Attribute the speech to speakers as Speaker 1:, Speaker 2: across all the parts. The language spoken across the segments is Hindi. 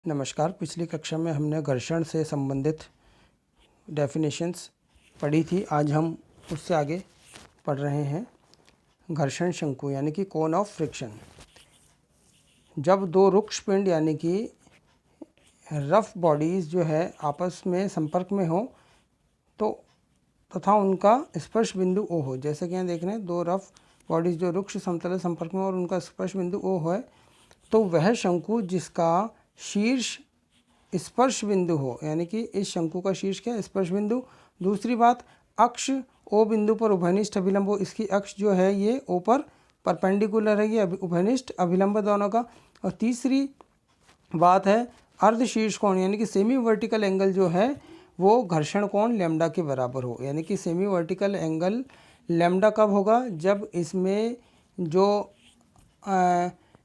Speaker 1: नमस्कार। पिछली कक्षा में हमने घर्षण से संबंधित डेफिनेशंस पढ़ी थी। आज हम उससे आगे पढ़ रहे हैं घर्षण शंकु यानी कि कोन ऑफ फ्रिक्शन। जब दो रुक्ष पिंड यानी कि रफ बॉडीज़ जो है आपस में संपर्क में हो तो तथा उनका स्पर्श बिंदु ओ हो, जैसे कि यहाँ देख रहे हैं दो रफ बॉडीज़ जो रुक्ष समतल संपर्क में और उनका स्पर्श बिंदु ओ है, तो वह शंकु जिसका शीर्ष स्पर्श बिंदु हो, यानी कि इस शंकु का शीर्ष क्या स्पर्श बिंदु। दूसरी बात, अक्ष ओ बिंदु पर उभयनिष्ठ अभिलंब हो, इसकी अक्ष जो है ये ओ पर परपेंडिकुलर है, ये उभयनिष्ठ अभिलंब दोनों का। और तीसरी बात है अर्ध शीर्ष कोण यानी कि सेमी वर्टिकल एंगल जो है वो घर्षण कोण लैम्डा के बराबर हो। यानी कि सेमी वर्टिकल एंगल लैम्डा कब होगा, जब इसमें जो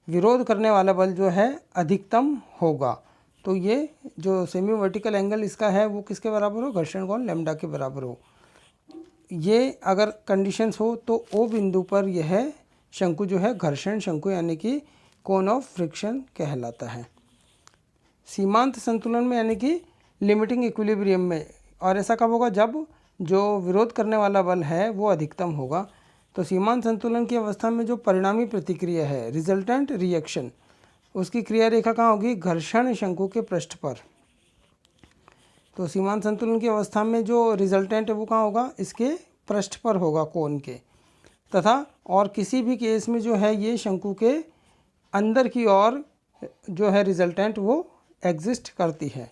Speaker 1: विरोध करने वाला बल जो है अधिकतम होगा। तो ये जो सेमी वर्टिकल एंगल इसका है वो किसके बराबर हो, घर्षण कोण लैम्डा के बराबर हो। ये अगर कंडीशंस हो तो ओ बिंदु पर यह शंकु जो है घर्षण शंकु यानी कि कोन ऑफ फ्रिक्शन कहलाता है। सीमांत संतुलन में यानी कि लिमिटिंग इक्विलिब्रियम में, और ऐसा कब होगा, जब जो विरोध करने वाला बल है वो अधिकतम होगा। तो सीमांत संतुलन की अवस्था में जो परिणामी प्रतिक्रिया है रिजल्टेंट रिएक्शन, उसकी क्रिया रेखा कहाँ होगी, घर्षण शंकु के पृष्ठ पर। तो सीमांत संतुलन की अवस्था में जो रिजल्टेंट है वो कहाँ होगा, इसके पृष्ठ पर होगा कोण के। तथा और किसी भी केस में जो है ये शंकु के अंदर की ओर जो है रिजल्टेंट वो एग्जिस्ट करती है।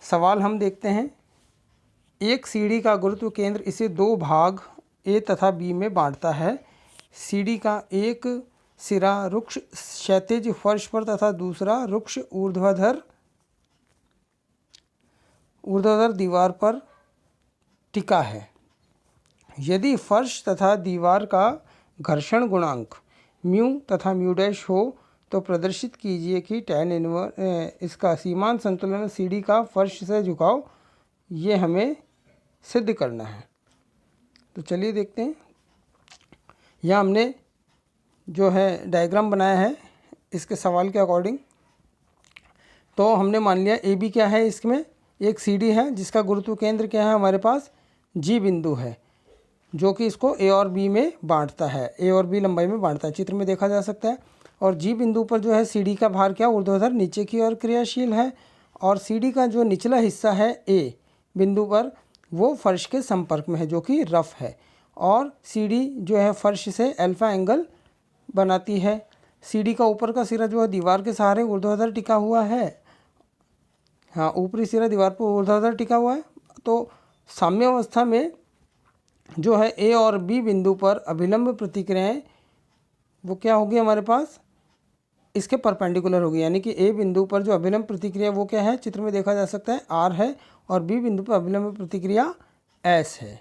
Speaker 1: सवाल हम देखते हैं, एक सीढ़ी का गुरुत्व केंद्र इसे दो भाग ए तथा बी में बांटता है। सीढ़ी का एक सिरा रुक्ष क्षैतिज फर्श पर तथा दूसरा रुक्ष ऊर्ध्वाधर दीवार पर टिका है। यदि फर्श तथा दीवार का घर्षण गुणांक म्यू तथा म्यू डैश हो तो प्रदर्शित कीजिए कि tan इनवर्स इसका सीमांत संतुलन सीढ़ी का फर्श से झुकाव, ये हमें सिद्ध करना है। तो चलिए देखते हैं। यहाँ हमने जो है डायग्राम बनाया है इसके सवाल के अकॉर्डिंग। तो हमने मान लिया ए बी क्या है, इसमें एक सीढ़ी है जिसका गुरुत्व केंद्र क्या है हमारे पास जी बिंदु है, जो कि इसको ए और बी में बांटता है, ए और बी लंबाई में बांटता है, चित्र में देखा जा सकता है। और जी बिंदु पर जो है सीढ़ी का भार क्या ऊर्ध्वाधर नीचे की ओर क्रियाशील है, और सीढ़ी का जो निचला हिस्सा है ए बिंदु पर वो फर्श के संपर्क में है जो कि रफ है, और सीढ़ी जो है फर्श से अल्फा एंगल बनाती है। सीढ़ी का ऊपर का सिरा जो है दीवार के सहारे ऊर्ध्वाधर टिका हुआ है, हाँ ऊपरी सिरा दीवार पर ऊर्ध्वाधर टिका हुआ है। तो साम्यावस्था में जो है ए और बी बिंदु पर अभिलंब प्रतिक्रियाएं वो क्या होगी हमारे पास, इसके परपेंडिकुलर होगी। यानी कि ए बिंदु पर जो अभिलंब प्रतिक्रिया वो क्या है, चित्र में देखा जा सकता है आर है, और बी बिंदु पर अभिलंब प्रतिक्रिया एस है।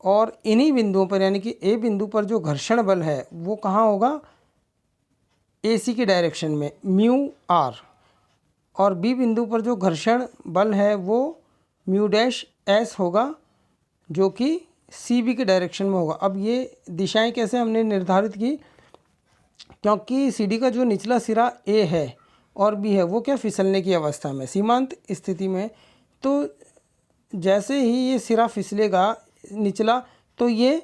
Speaker 1: और इन्हीं बिंदुओं पर यानी कि ए बिंदु पर जो घर्षण बल है वो कहाँ होगा, ए सी की डायरेक्शन में म्यू आर, और बी बिंदु पर जो घर्षण बल है वो म्यू डैश एस होगा जो कि सी बी के डायरेक्शन में होगा। अब ये दिशाएं कैसे हमने निर्धारित की, क्योंकि सीढ़ी का जो निचला सिरा ए है और बी है वो क्या फिसलने की अवस्था में सीमांत स्थिति में, तो जैसे ही ये सिरा फिसलेगा निचला तो ये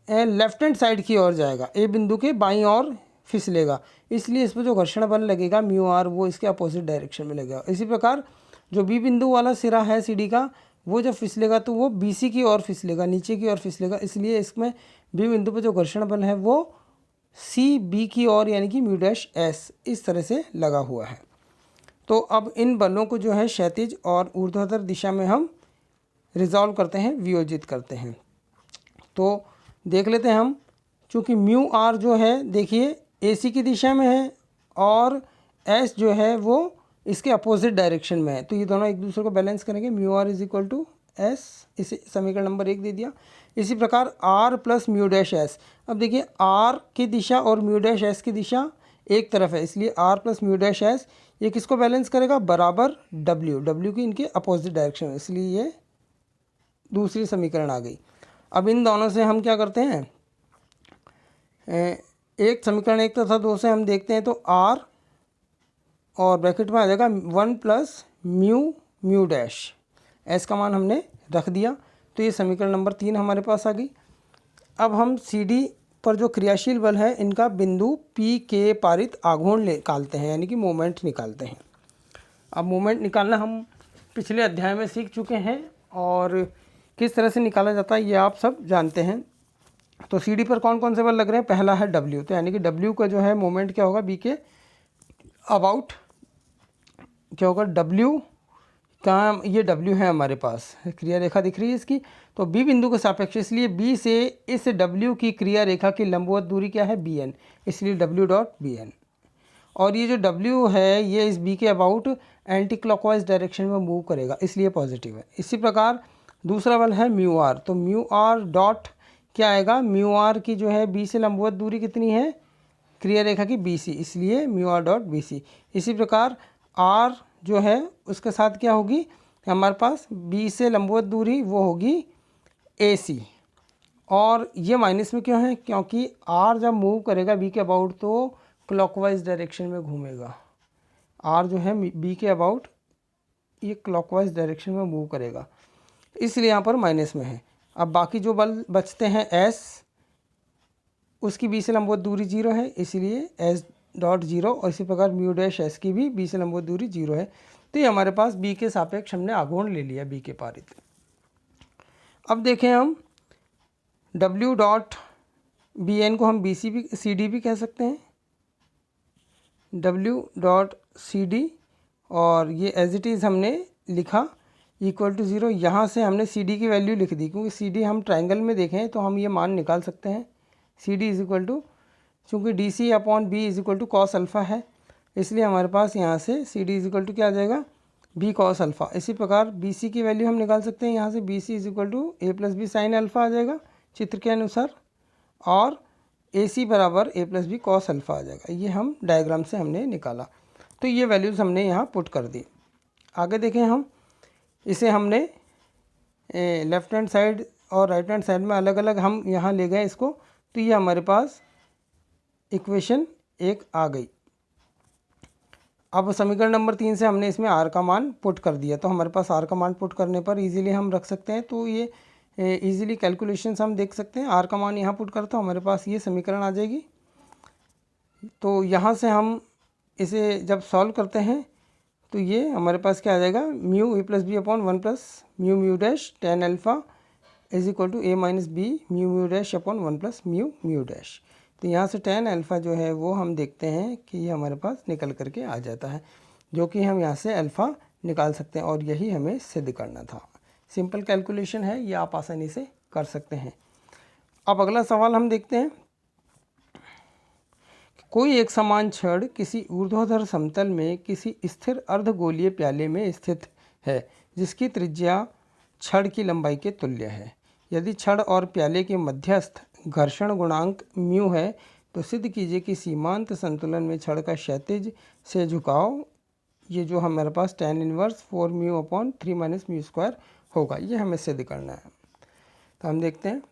Speaker 1: लेफ्ट हैंड साइड की ओर जाएगा, ए बिंदु के बाईं ओर फिसलेगा, इसलिए इस पर जो घर्षण बल लगेगा म्यू आर वो इसके अपोजिट डायरेक्शन में लगेगा। इसी प्रकार जो बी बिंदु वाला सिरा है सीढ़ी का वो जब फिसलेगा तो वो बी सी की ओर फिसलेगा, नीचे की ओर फिसलेगा, इसलिए इसमें बी बिंदु पर जो घर्षण बल है वो सी बी की ओर यानी कि म्यू डैश एस इस तरह से लगा हुआ है। तो अब इन बलों को जो है क्षैतिज और ऊर्ध्वाधर दिशा में हम रिजॉल्व करते हैं, वियोजित करते हैं। तो देख लेते हैं हम, चूँकि म्यू आर जो है देखिए ए सी की दिशा में है और एस जो है वो इसके अपोजिट डायरेक्शन में है, तो ये दोनों एक दूसरे को बैलेंस करेंगे, mu R is equal to S, इसे समीकरण नंबर 1 दे दिया। इसी प्रकार R plus mu dash S, अब देखिए आर की दिशा और म्यू डैश एस की दिशा एक तरफ है, इसलिए R plus mu dash S ये किसको बैलेंस करेगा, बराबर डब्ल्यू, डब्ल्यू की इनके अपोजिट डायरेक्शन में, इसलिए ये दूसरी समीकरण आ गई। अब इन दोनों से हम क्या करते हैं, एक समीकरण 1 तथा 2 से हम देखते हैं, तो आर और ब्रैकेट में आ जाएगा 1 plus mu mu dash, S का मान हमने रख दिया। तो ये समीकरण नंबर 3 हमारे पास आ गई। अब हम सी डी पर जो क्रियाशील बल है इनका बिंदु पी के पारित आघूर्ण निकालते हैं, यानी कि मोमेंट निकालते हैं। अब मोमेंट निकालना हम पिछले अध्याय में सीख चुके हैं और किस तरह से निकाला जाता है ये आप सब जानते हैं। तो सी डी पर कौन कौन से बल लग रहे हैं, पहला है डब्ल्यू, तो यानी कि डब्ल्यू का जो है मोमेंट क्या होगा, बी के अबाउट क्या होगा, डब्ल्यू कहाँ, ये डब्ल्यू है हमारे पास, क्रिया रेखा दिख रही है इसकी, तो बी बिंदु के सापेक्ष, इसलिए बी से इस डब्ल्यू की क्रिया रेखा की लंबवत दूरी क्या है, बी एन, इसलिए डब्ल्यू डॉट बी एन। और ये जो डब्ल्यू है ये इस बी के अबाउट एंटी क्लॉकवाइज डायरेक्शन में मूव करेगा, इसलिए पॉजिटिव है। इसी प्रकार दूसरा बल है म्यू आर, तो म्यू आर डॉट क्या आएगा, म्यू आर की जो है बी से लंबवत दूरी कितनी है, क्रिया रेखा की बी सी, इसलिए mu R dot B C. इसी प्रकार आर जो है उसके साथ क्या होगी, हमारे पास बी से लंबवत दूरी वो होगी ए सी, और ये माइनस में क्यों है, क्योंकि आर जब मूव करेगा बी के अबाउट तो क्लॉकवाइज डायरेक्शन में घूमेगा। आर जो है बी के अबाउट ये क्लॉकवाइज डायरेक्शन में मूव करेगा, इसलिए यहाँ पर माइनस में है। अब बाकी जो बल बचते हैं एस, उसकी बी से लंबवत दूरी 0 है, इसलिए एस डॉट 0, और इसी प्रकार म्यू डैश एस की भी बी से लंबवत दूरी 0 है। तो ये हमारे पास बी के सापेक्ष हमने आघूर्ण ले लिया, बी के पारित। अब देखें हम डब्ल्यू डॉट बी एन को हम बी सी भी सी डी भी कह सकते हैं, डब्ल्यू डॉट सी डी, और ये एज इट इज़ हमने लिखा इक्वल टू 0। यहाँ से हमने सी डी की वैल्यू लिख दी, क्योंकि सी डी हम ट्राइंगल में देखें तो हम ये मान निकाल सकते हैं, C D is equal to, चूँकि D C upon B is equal to cos alpha है, इसलिए हमारे पास यहाँ से C D is equal to क्या आ जाएगा, बी कॉस अल्फ़ा। इसी प्रकार बी सी की वैल्यू हम निकाल सकते हैं, यहाँ से B C is equal to A plus B sine alpha आ जाएगा चित्र के अनुसार, और ए सी बराबर A plus B cos alpha आ जाएगा। ये हम डायग्राम से हमने निकाला, तो ये वैल्यूज़ हमने यहाँ पुट कर दी। आगे देखें हम, इसे हमने लेफ़्ट हैंड साइड और राइट हैंड साइड में अलग अलग हम यहाँ ले गए इसको, तो ये हमारे पास इक्वेशन 1 आ गई। अब समीकरण नंबर 3 से हमने इसमें आर का मान पुट कर दिया, तो हमारे पास आर का मान पुट करने पर इजीली हम रख सकते हैं, तो ये इजीली कैलकुलेशंस हम देख सकते हैं। आर का मान यहाँ पुट करते हो, हमारे पास ये समीकरण आ जाएगी। तो यहाँ से हम इसे जब सॉल्व करते हैं तो ये हमारे पास क्या आ जाएगा, mu A plus B upon 1 plus mu mu dash ten alpha is equal to A minus B mu mu dash upon 1 plus mu mu dash. तो यहाँ से टेन अल्फ़ा जो है वो हम देखते हैं कि ये हमारे पास निकल करके आ जाता है, जो कि हम यहाँ से अल्फ़ा निकाल सकते हैं, और यही हमें सिद्ध करना था। सिंपल कैलकुलेशन है, ये आप आसानी से कर सकते हैं। अब अगला सवाल हम देखते हैं, कोई एक समान छड़ किसी ऊर्ध्वाधर समतल में किसी स्थिर अर्धगोलीय प्याले में स्थित है, जिसकी त्रिज्या छड़ की लंबाई के तुल्य है। यदि छड़ और प्याले के मध्यस्थ घर्षण गुणांक म्यू है, तो सिद्ध कीजिए कि सीमांत संतुलन में छड़ का क्षैतिज से झुकाव, ये जो हमारे पास tan inverse 4 mu upon 3 minus mu square होगा। ये हमें सिद्ध करना है। तो हम देखते हैं,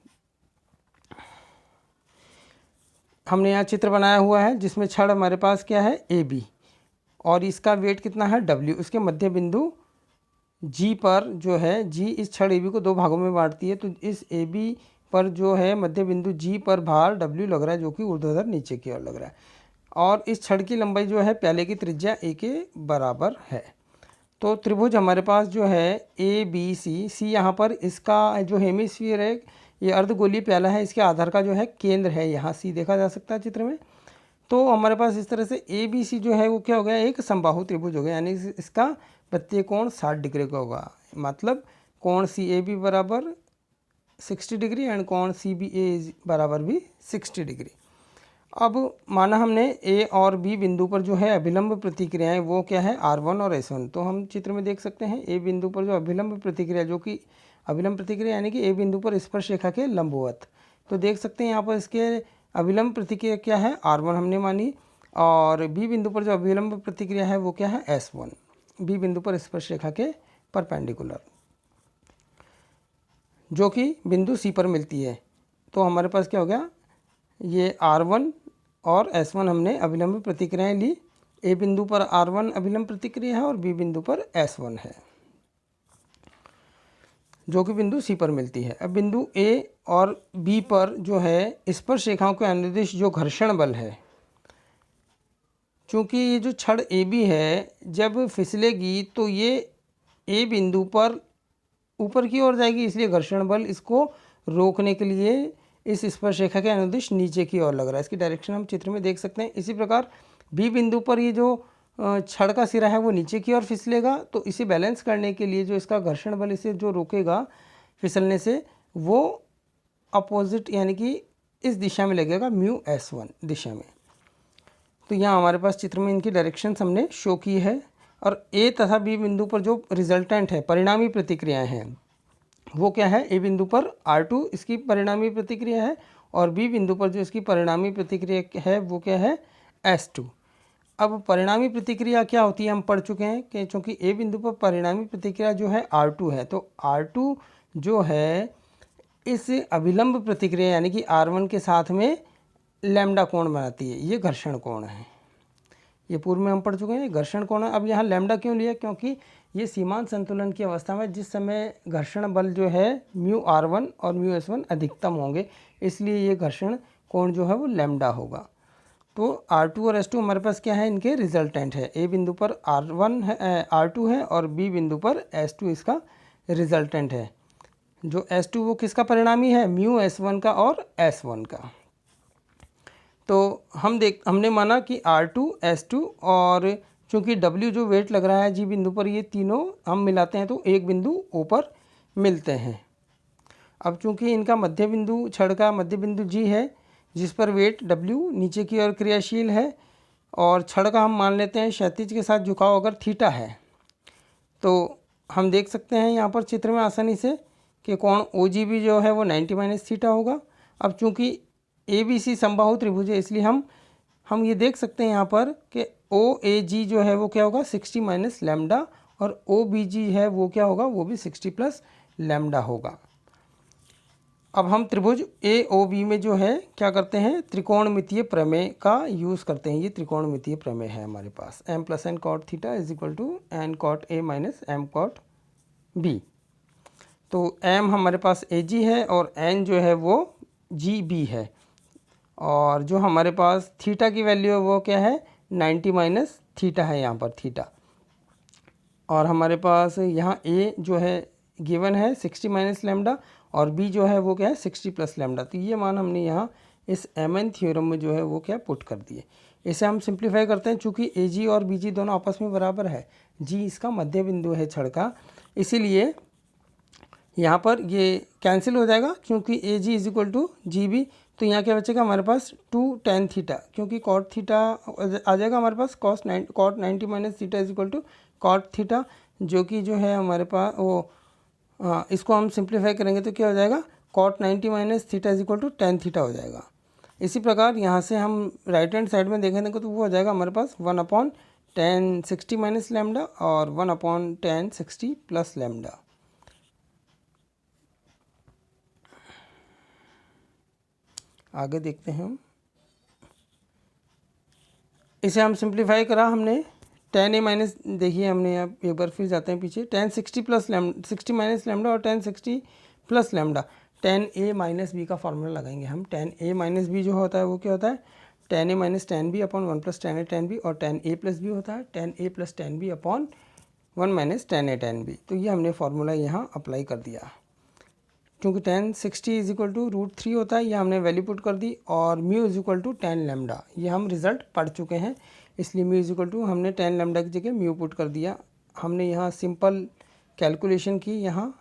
Speaker 1: हमने यहाँ चित्र बनाया हुआ है जिसमें छड़ हमारे पास क्या है, ए बी, और इसका वेट कितना है, डब्ल्यू। इसके मध्य बिंदु जी पर जो है, जी इस छड़ ए बी को 2 भागों में बांटती है, तो इस ए बी पर जो है मध्य बिंदु जी पर भार डब्ल्यू लग रहा है, जो कि ऊर्ध्वाधर नीचे की ओर लग रहा है, और इस छड़ की लंबाई जो है प्याले की त्रिज्या ए के बराबर है। तो त्रिभुज हमारे पास जो है ए बी सी, सी यहाँ पर इसका जो हेमिस्फीयर है, ये अर्धगोलीय प्याला है, इसके आधार का जो है केंद्र है, यहाँ सी देखा जा सकता है चित्र में। तो हमारे पास इस तरह से ए बी सी जो है वो क्या हो गया, एक समबाहु त्रिभुज हो गया, यानी इसका प्रत्येक कोण 60 डिग्री का होगा। मतलब कोण सी ए बी बराबर 60 डिग्री एंड कोण सी बी ए बराबर भी 60 डिग्री। अब माना हमने ए और बी बिंदु पर जो है अभिलंब प्रतिक्रियाएं वो क्या है, R1 और S1। तो हम चित्र में देख सकते हैं ए बिंदु पर जो अभिलंब प्रतिक्रिया, जो कि अभिलंब प्रतिक्रिया यानी कि ए बिंदु पर स्पर्श रेखा के लंबवत, तो देख सकते हैं यहाँ पर इसके अभिलंब प्रतिक्रिया क्या है, R1 हमने मानी, और बी बिंदु पर जो अभिलंब प्रतिक्रिया है वो क्या है, S1, बी बिंदु पर स्पर्श रेखा के परपेंडिकुलर, जो कि बिंदु सी पर मिलती है। तो हमारे पास क्या हो गया, ये R1 और S1 हमने अभिलंब प्रतिक्रियाएं ली ए बिंदु पर R1 अभिलंब प्रतिक्रिया है और बी बिंदु पर S1 है, जो कि बिंदु सी पर मिलती है। अब बिंदु ए और बी पर जो है स्पर्श रेखाओं के अनुदिश जो घर्षण बल है, चूँकि ये जो छड़ ए बी है जब फिसलेगी तो ये ए बिंदु पर ऊपर की ओर जाएगी, इसलिए घर्षण बल इसको रोकने के लिए इस स्पर्श रेखा के अनुदिश नीचे की ओर लग रहा है। इसकी डायरेक्शन हम चित्र में देख सकते हैं। इसी प्रकार बी बिंदु पर ये जो छड़ का सिरा है वो नीचे की ओर फिसलेगा, तो इसे बैलेंस करने के लिए जो इसका घर्षण बल इसे जो रोकेगा फिसलने से, वो अपोजिट यानी कि इस दिशा में लगेगा, म्यू S1 दिशा में। तो यहाँ हमारे पास चित्र में इनकी डायरेक्शंस हमने शो की है। और ए तथा बी बिंदु पर जो रिजल्टेंट है, परिणामी प्रतिक्रियाएं हैं, वो क्या है? ए बिंदु पर R2 इसकी परिणामी प्रतिक्रिया है और बी बिंदु पर जो इसकी परिणामी प्रतिक्रिया है वो क्या है? S2। अब परिणामी प्रतिक्रिया क्या होती है हम पढ़ चुके हैं कि चूँकि ए बिंदु पर परिणामी प्रतिक्रिया जो है R2 है, तो R2 जो है इस अभिलंब प्रतिक्रिया यानी कि R1 के साथ में लैम्डा कोण बनाती है। ये घर्षण कोण है, ये पूर्व में हम पढ़ चुके हैं घर्षण कोण है। अब यहाँ लैम्डा क्यों लिया? क्योंकि ये सीमांत संतुलन की अवस्था में जिस समय घर्षण बल जो है म्यू R1 और म्यू S1 अधिकतम होंगे, इसलिए ये घर्षण कोण जो है वो लैम्डा होगा। तो R2 और S2 हमारे पास क्या है? इनके रिजल्टेंट है। ए बिंदु पर R2 है और बी बिंदु पर S2 इसका रिजल्टेंट है। जो S2 वो किसका परिणामी है? म्यू S1 का और S1 का। तो हमने माना कि R2, S2 और चूँकि W जो वेट लग रहा है जी बिंदु पर, ये तीनों हम मिलाते हैं तो एक बिंदु O पर मिलते हैं। अब चूँकि इनका मध्य बिंदु, छड़ का मध्य बिंदु G है, जिस पर वेट W नीचे की ओर क्रियाशील है, और छड़ का हम मान लेते हैं क्षैतिज के साथ झुकाव अगर थीटा है, तो हम देख सकते हैं यहाँ पर चित्र में आसानी से कि कोण OGB जो है वो 90 - थीटा होगा। अब चूँकि ABC समबाहु त्रिभुज है, इसलिए हम ये देख सकते हैं यहाँ पर कि OAG जो है वो क्या होगा? 60 - लैम्डा, और OBG है वो क्या होगा? वो भी 60 + लैम्डा होगा। अब हम त्रिभुज AOB में जो है क्या करते हैं? त्रिकोणमितीय प्रमेय का यूज़ करते हैं। ये त्रिकोणमितीय प्रमेय है हमारे पास, m + n cot theta = n cot A - m cot B। तो m हमारे पास AG है और n जो है वो GB है, और जो हमारे पास थीटा की वैल्यू है वो क्या है? 90 - थीटा है यहाँ पर थीटा। और हमारे पास यहाँ A जो है गिवन है 60 - लैम्डा, और B जो है वो क्या है? 60 + लैम्डा। तो ये मान हमने यहाँ इस MN थ्योरम में जो है वो क्या पुट कर दिए। इसे हम सिंप्लीफाई करते हैं, चूँकि AG और BG दोनों आपस में बराबर है, G इसका मध्य बिंदु है छड़ का, इसीलिए यहाँ पर ये कैंसिल हो जाएगा, क्योंकि AG = GB। तो यहाँ क्या बचेगा हमारे पास? 2 tan थीटा, क्योंकि cot थीटा आ जाएगा हमारे पास cot 90 - थीटा = cot थीटा, जो कि जो है हमारे पास वो इसको हम सिंप्लीफाई करेंगे तो क्या हो जाएगा? cot 90 - थीटा = tan थीटा हो जाएगा। इसी प्रकार यहाँ से हम राइट हैंड साइड में देखेंगे तो वो हो जाएगा हमारे पास 1/tan 60 - लैम्डा और 1/tan 60 + लैम्डा। आगे देखते हैं हम। इसे हम सिंप्लीफाई करा हमने tan A - देखिए हमने अब एक बार फिर जाते हैं पीछे, tan 60 - लैम्डा और tan 60 + lambda. tan A - B का फार्मूला लगाएंगे हम। tan A - B जो होता है वो क्या होता है? tan A - tan B / 1 + tan A tan B, और tan A + B होता है tan A + tan B / 1 - tan A tan B। तो ये हमने फार्मूला यहाँ अप्लाई कर दिया। क्योंकि tan 60 = √3 होता है, ये हमने वैल्यू पुट कर दी, और म्यू = tan लैम्डा, ये हम रिज़ल्ट पढ़ चुके हैं, इसलिए म्यू = हमने tan लैम्डा की जगह म्यू पुट कर दिया। हमने यहाँ सिंपल कैलकुलेशन की यहाँ,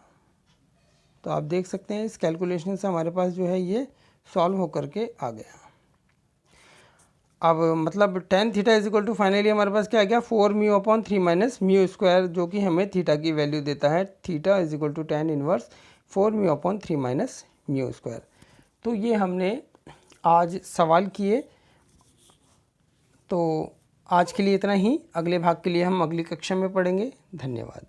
Speaker 1: तो आप देख सकते हैं इस कैलकुलेशन से हमारे पास जो है ये सॉल्व होकर के आ गया। अब मतलब tan थीटा = फाइनली हमारे पास क्या आ गया? 4μ/3 - μ², जो कि हमें थीटा की वैल्यू देता है। Theta = tan inverse 4μ/3 - μ²। तो ये हमने आज सवाल किए। तो आज के लिए इतना ही, अगले भाग के लिए हम अगली कक्षा में पढ़ेंगे। धन्यवाद।